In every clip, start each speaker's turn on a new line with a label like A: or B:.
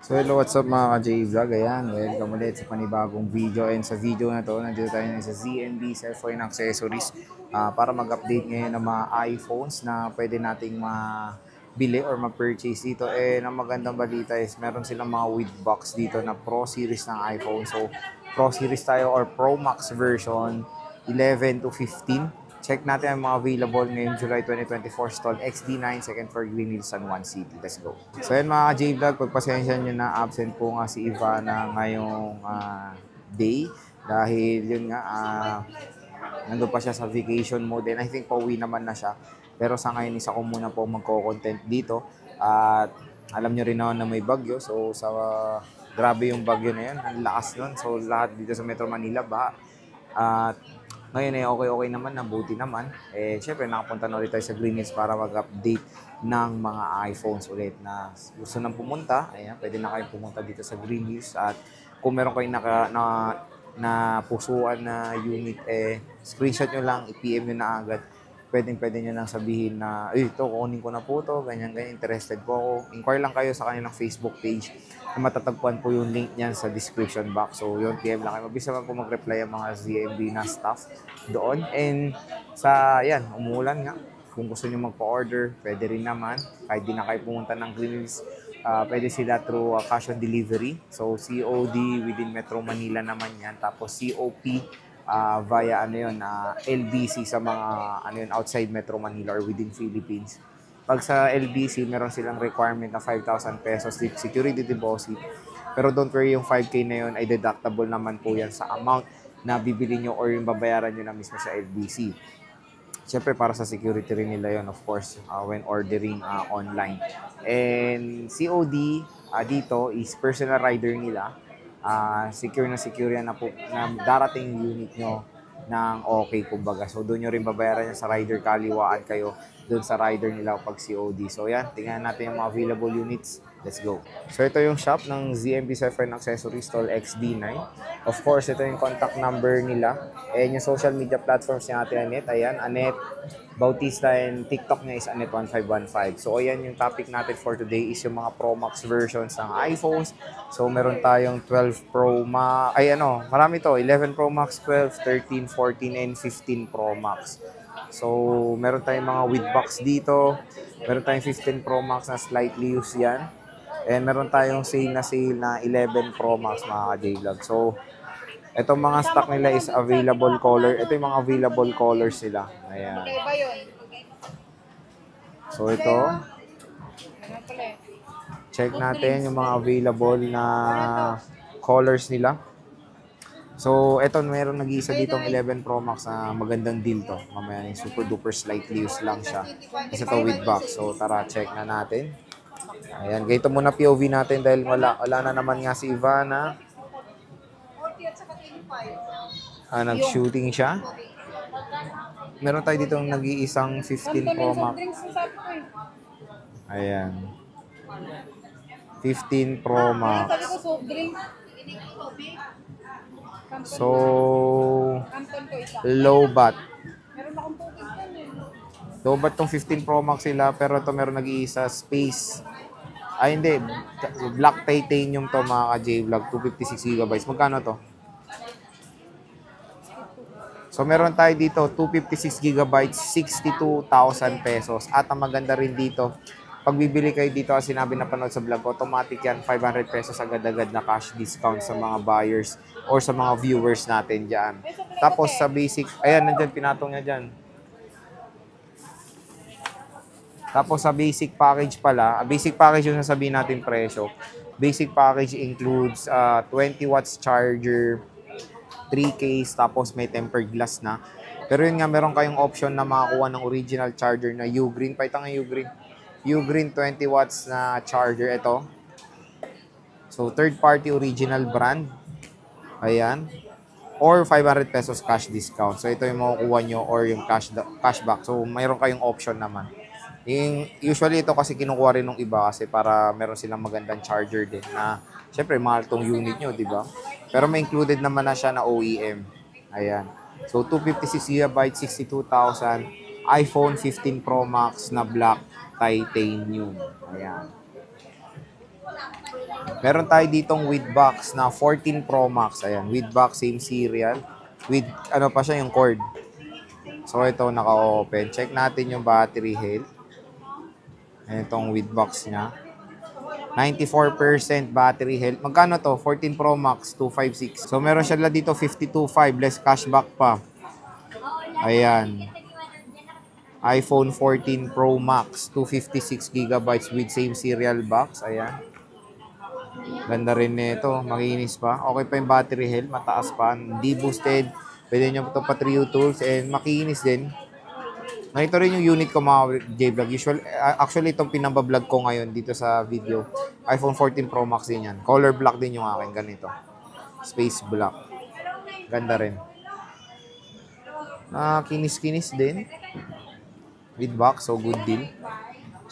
A: So hello, what's up mga ka-J-Vlog? Ayan, welcome ulit sa panibagong video. And sa video na to, nandito tayo sa ZNB Cellphone Accessories para mag-update ngayon ng mga iPhones na pwede nating mabili or ma-purchase dito. And ang magandang balita is meron silang mga with box dito na Pro Series ng iPhone. So Pro Series tayo or Pro Max version 11 to 15. Check natin ang mga available ngayong July 2024 stall XD9 second floor Greenhill San Juan City. Let's go. So yun mga J-Vlog, pagpasensya nyo na absent po nga si Ivana ngayong day dahil yun nga nandun pa siya sa vacation mode and I think pauwi naman na siya. Pero sa ngayon isa ko muna po magko-content dito at alam nyo rin naman na may bagyo. So sa grabe yung bagyo na yun, ang lakas nun. So lahat dito sa Metro Manila baha. At ngayon okay naman, nabuti naman. Syempre nakapunta na ulit tayo sa Green Hills para mag-update ng mga iPhones ulit na gusto nang pumunta. Ayan, pwede na kayong pumunta dito sa Green Hills at kung meron kayong na pusuan na unit, screenshot nyo lang, i-PM nyo na agad. Pwede nyo lang sabihin na, ito, kunin ko na po to, ganyan, interested po ako. Inquire lang kayo sa kanilang Facebook page na matatagpuan po yung link niyan sa description box. So, yun, PM lang kayo. Mabisa man po mag-reply ang mga ZMB na staff doon. And yan, umuulan nga. Kung gusto nyo magpa-order, pwede rin naman. Kahit di na kayo pumunta ng Greenwich, pwede sila through cash on delivery. So, COD within Metro Manila naman yan. Tapos COP via LBC sa mga outside Metro Manila or within Philippines. Pag sa LBC, meron silang requirement na 5,000 pesos security deposit. Pero don't worry, yung 5K na yun ay deductible naman po yan sa amount na bibili nyo or yung babayaran nyo na mismo sa LBC. Siyempre, para sa security rin nila yun, of course, when ordering online. And COD dito is personal rider nila. Secure yan na darating unit nyo ng okay, kumbaga. So, doon nyo rin babayaran yan sa rider, kaliwaan kayo doon sa rider nila pag COD. So, yan, tingnan natin yung mga available units. Let's go. So, ito yung shop ng ZMB Cellphone Accessories Stall XD9. Of course, ito yung contact number nila. And yung social media platforms niya natin, Anet. Ayan, Anet Bautista and TikTok niya is Anet1515. So, ayan yung topic natin for today is yung mga Pro Max versions ng iPhones. So, meron tayong 12 Pro Max, marami to. 11 Pro Max, 12, 13, 14, and 15 Pro Max. So, meron tayong mga with box dito. Meron tayong 15 Pro Max na slightly used yan. And meron tayong sale na 11 Pro Max mga ka-J-Vlog. So, itong mga stock nila is available color. Ito yung mga available colors nila. Ayan. So, ito. Check natin yung mga available na colors nila. So, ito meron nag-iisa ditong 11 Pro Max na magandang deal to. Mamaya yung super duper slightly used lang siya. Kasi ito with box. So, tara, check na natin. Ayan, ganito muna POV natin dahil wala na naman nga si Ivana. Nag-shooting siya. Meron tayo dito nag-iisang 15 Pro Max. Ayan. 15 Pro Max. So, low bat. Low bat tong 15 Pro Max sila, pero ito meron nag-iisa space. Hindi. Black titanium to mga ka-J-Vlog. 256GB. Magkano to? So, meron tayo dito, 256GB, 62,000 pesos. At ang maganda rin dito, pag bibili kayo dito, as sinabi na panood sa vlog, automatic yan, 500 pesos agad-agad na cash discount sa mga buyers or sa mga viewers natin dyan. Tapos sa basic, ayan, nandyan, pinatong niya dyan. Tapos sa basic package pala, basic package yung sasabihin natin presyo. Basic package includes 20 watts charger, 3 case, tapos may tempered glass na. Pero yun nga, meron kayong option na makakuha ng original charger na Ugreen. Paita nga Ugreen. Ugreen 20 watts na charger. Ito. So, third party original brand. Ayan. Or 500 pesos cash discount. So, ito yung makukuha nyo or yung cashback. So, mayroon kayong option naman. Usually ito kasi kinukuha rin ng iba kasi para meron silang magandang charger din na syempre mahal tong unit nyo, di ba? Pero may included naman na siya na OEM. Ayan. So 256GB, 62,000. iPhone 15 Pro Max na black titanium. Ayan. Meron tayo ditong with box na 14 Pro Max. Ayan, with box, same serial. With, ano pa siya, yung cord. So, ito, naka-open. Check natin yung battery health. Ayan, itong with box niya. 94% battery health. Magkano to? 14 Pro Max, 256. So, meron siya dito 52.5, less cashback pa. Ayan. iPhone 14 Pro Max, 256 gigabytes with same serial box. Ayan. Ganda rin nito. Makinis pa. Okay pa yung battery health. Mataas pa. Hindi boosted. Pwede nyo ito pa Trio Tools. And makinis din. Ganito rin yung unit ko mga J-Vlog. Actually, itong pinabablog ko ngayon dito sa video. iPhone 14 Pro Max din yan. Color black din yung akin. Ganito. Space black. Ganda rin. Kinis-kinis din. With box. So, good deal.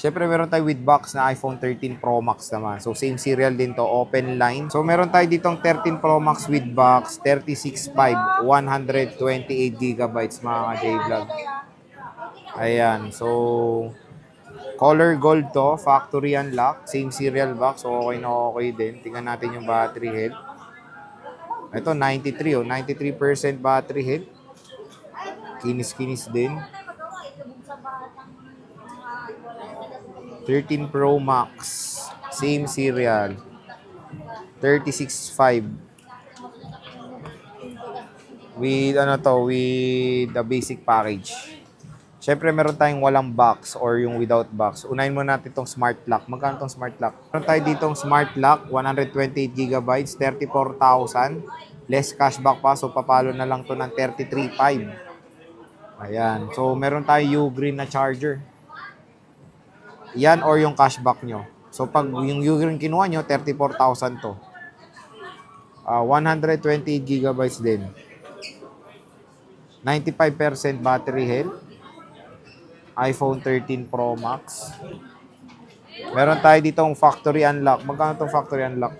A: Siyempre, meron tayo with box na iPhone 13 Pro Max naman. So, same serial din to. Open line. So, meron tayo ditong 13 Pro Max with box. 36.5. 128 gigabytes mga J-Vlog. Ayan. So, color gold to. Factory unlock. Same serial box. So, okay na okay din. Tingnan natin yung battery health. Ito, 93. 93% battery health. Kinis-kinis din. 13 Pro Max. Same serial. 36.5. With with the basic package. Siyempre, meron tayong walang box or yung without box. Unahin mo natin itong smart lock. Magkano itong smart lock? Meron tayo ditong smart lock, 128 gigabytes, 34,000. Less cashback pa, so papalo na lang to ng 33.5. Ayan. So, meron tayo U-Green na charger. Yan or yung cashback nyo. So, pag yung U-Green kinuha nyo, 34,000 to. 128 gigabytes din. 95% battery health. iPhone 13 Pro Max. Meron tayo ditong factory unlock. Magkano itong factory unlock?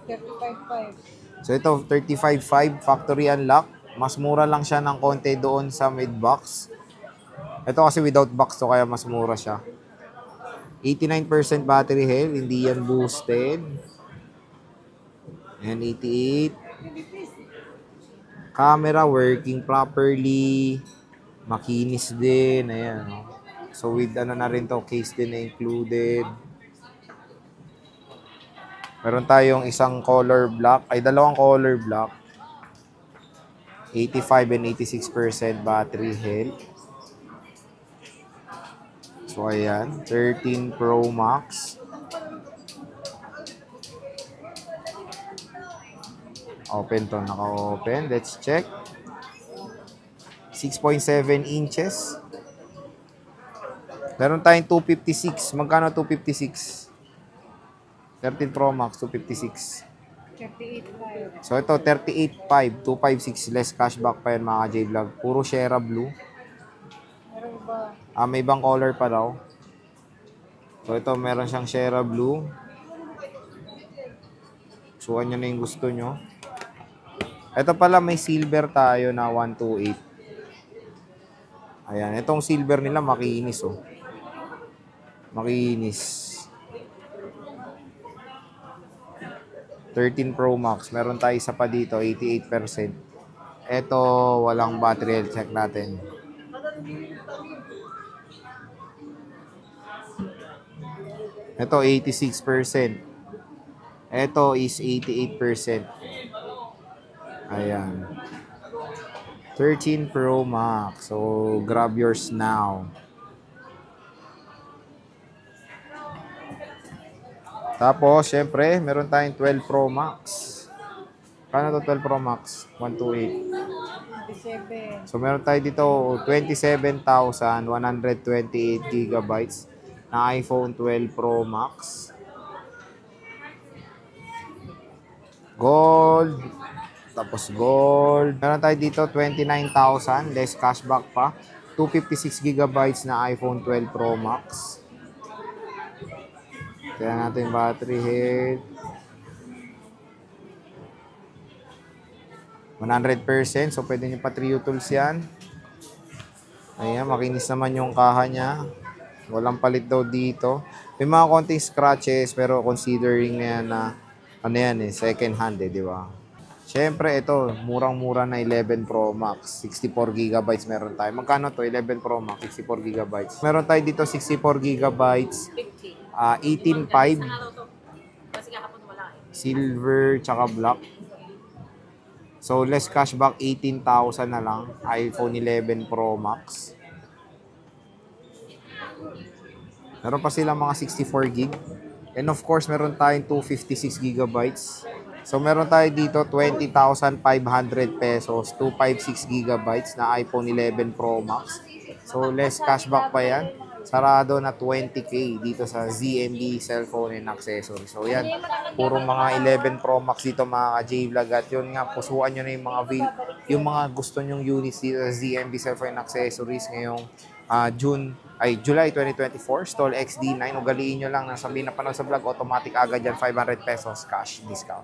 B: 35.5.
A: So, ito, 35.5 factory unlock. Mas mura lang siya ng konti doon sa mid-box. Ito kasi without box to, kaya mas mura siya. 89% battery health, hindi yan boosted. And 88. Camera working properly. Makinis din. Ayan. So with na rin to, case din na included. Meron tayong isang color black, dalawang color black. 85 and 86% battery health. So, ayan. 13 Pro Max. Open to. Naka-open. Let's check. 6.7 inches. Meron tayong 256. Magkano 256? 13 Pro Max, 256.
B: 38.5.
A: So, ito, 38.5. 256. Less cashback pa yan mga J-Vlog. Puro Shera Blue.
B: Meron ba?
A: May ibang color pa daw. So, ito, meron siyang Shera Blue. Sukan nyo na yung gusto nyo. Ito pala, may silver tayo na 128. Ayan, itong silver nila makinis, oh. Makinis. 13 Pro Max. Meron tayo isa pa dito, 88%. Ito, walang battery. Check natin. Ito, 86%. Ito is 88%. Ayan. 13 Pro Max. So, grab yours now. Tapos, syempre, meron tayong 12 Pro Max. Kano to 12 Pro Max? 128.
B: 27.
A: So, meron tayo dito 27,128 gigabytes na iPhone 12 Pro Max. Gold. Tapos gold. Meron tayo dito 29,000. Less cashback pa. 256 gigabytes na iPhone 12 Pro Max. Kaya natin battery health. 100%. So, pwede nyo pa Trio Tools yan. Ayan, makinis naman yung kaha niya. Walang palit daw dito. May mga konting scratches, pero considering na yan na ano yan eh, second hand eh, di ba? Siyempre, ito, murang-mura na 11 Pro Max. 64 gigabytes meron tayo. Magkano to? 11 Pro Max, 64 gigabytes. Meron tayo dito 64 gigabytes, 18.5, silver, tsaka black. So, less cashback, 18,000 na lang. iPhone 11 Pro Max. Meron pa silang mga 64 gig. And of course, meron tayong 256 gigabytes. So, meron tayo dito 20,500 pesos, 256 gigabytes na iPhone 11 Pro Max. So, less cashback pa yan. Sarado na 20K dito sa ZMB Cellphone and Accessories. So, yan. Puro mga 11 Pro Max dito mga ka-J-Vlog. At yun nga, pusuan nyo na yung mga gusto nyong units dito sa ZMB Cellphone and Accessories ngayong July 2024, Stall XD9. Ugaliin nyo lang na sabihin na panood sa vlog, automatic agad yan, 500 pesos cash discount.